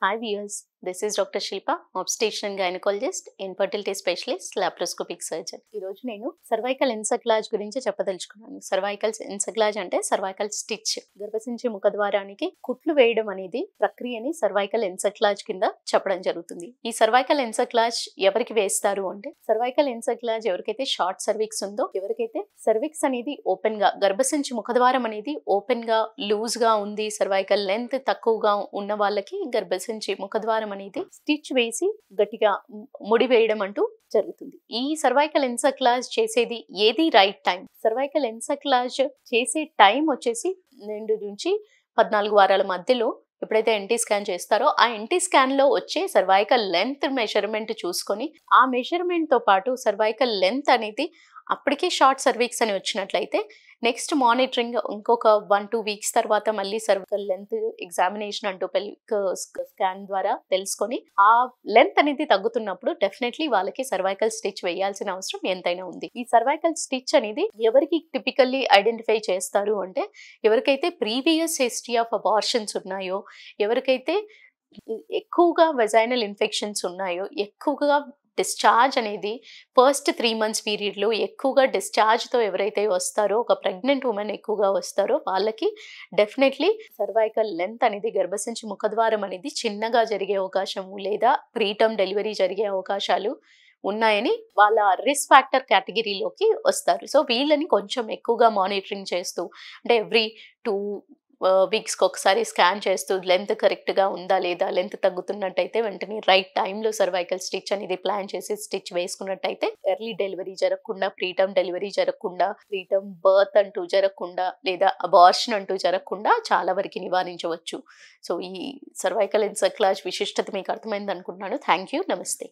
Hi viewers, this is Dr. Shilpa, obstetrician and gynecologist, infertility specialist, laparoscopic surgeon. ఈ రోజు నేను cervical ఎన్సెఫలాజ్ గురించి చెప్పదలుచుకున్నాను. సర్వైకల్ ఎన్సెఫలాజ్ అంటే సర్వైకల్ స్టిచ్. గర్భసించి ముఖద్వారానికి కుట్లు వేయడం అనేది ప్రక్రియని సర్వైకల్ ఎన్సెఫలాజ్ కింద చెప్పడం జరుగుతుంది. ఈ సర్వైకల్ ఎన్సెఫలాజ్ ఎవరికి వేస్తారు అంటే సర్వైకల్ ఎన్సెఫలాజ్ ఎవరికైతే షార్ట్ సర్విక్స్ ఉందో, ఎవరికైతే సర్విక్స్ అనేది ఓపెన్ గా, గర్భసించి ముఖద్వారం అనేది ఓపెన్ గా లూజ్ గా ఉంది, సర్వైకల్ లెంత్ తక్కువగా ఉన్న వాళ్ళకి గర్భసించి ముఖద్వారం అనేది స్టిచ్ వేసి గట్టిగా ముడి వేయడం అంటూ జరుగుతుంది. ఈ సర్వైకల్ ఎన్సెఫలాజ్ చేసేది ఏది రైట్ టైం? సర్వైకల్ ఎన్సెఫలాజ్ చేసే టైం వచ్చేసి 2 నుంచి 14 వారాల మధ్యలో ఎప్పుడైతే ఎన్టీ స్కాన్ చేస్తారో ఆ ఎన్టీ స్కాన్ లో వచ్చే సర్వైకల్ లెంత్ మెజర్మెంట్ చూసుకొని ఆ మెజర్మెంట్ తో పాటు సర్వైకల్ లెంత్ అనేది అప్పటికే షార్ట్ సర్వీక్స్ అని వచ్చినట్లయితే నెక్స్ట్ మానిటరింగ్ ఇంకొక 1-2 వీక్స్ తర్వాత మళ్ళీ సర్వైకల్ లెంత్ ఎగ్జామినేషన్ అంటూ పెల్విక్ స్కాన్ ద్వారా తెలుసుకొని ఆ లెంత్ అనేది తగ్గుతున్నప్పుడు డెఫినెట్లీ వాళ్ళకి సర్వైకల్ స్టిచ్ వేయాల్సిన అవసరం ఎంతైనా ఉంది. ఈ సర్వైకల్ స్టిచ్ అనేది ఎవరికి టిపికల్లీ ఐడెంటిఫై చేస్తారు అంటే ఎవరికైతే ప్రీవియస్ హిస్టరీ ఆఫ్ అబార్షన్స్ ఉన్నాయో, ఎవరికైతే ఎక్కువగా వెజైనల్ ఇన్ఫెక్షన్స్ ఉన్నాయో, ఎక్కువగా డిశ్చార్జ్ అనేది ఫస్ట్ 3 months పీరియడ్లో ఎక్కువగా డిశ్చార్జ్తో ఎవరైతే వస్తారో, ఒక ప్రెగ్నెంట్ ఉమెన్ ఎక్కువగా వస్తారో వాళ్ళకి డెఫినెట్లీ సర్వైకల్ లెంత్ అనేది గర్భసించి ముఖద్వారం అనేది చిన్నగా జరిగే అవకాశము లేదా ప్రీటర్మ్ డెలివరీ జరిగే అవకాశాలు ఉన్నాయని వాళ్ళ రిస్క్ ఫ్యాక్టర్ కేటగిరీలోకి వస్తారు. సో వీళ్ళని కొంచెం ఎక్కువగా మానిటరింగ్ చేస్తూ, అంటే ఎవ్రీ 2 వీక్స్కి ఒకసారి స్కాన్ చేస్తూ లెంత్ కరెక్ట్గా ఉందా లేదా, లెంత్ తగ్గుతున్నట్టయితే వెంటనే రైట్ టైంలో సర్వైకల్ స్టిచ్ అనేది ప్లాన్ చేసి స్టిచ్ వేసుకున్నట్టయితే ఎర్లీ డెలివరీ జరగకుండా, ప్రీటర్మ్ డెలివరీ జరగకుండా, ప్రీటర్మ్ బర్త్ అంటూ జరగకుండా లేదా అబార్షన్ అంటూ జరగకుండా చాలా వరకు నివారించవచ్చు. సో ఈ సర్వైకల్ ఎన్సెఫలాజ్ విశిష్టత మీకు అర్థమైంది అనుకుంటున్నాను. Thank you. నమస్తే.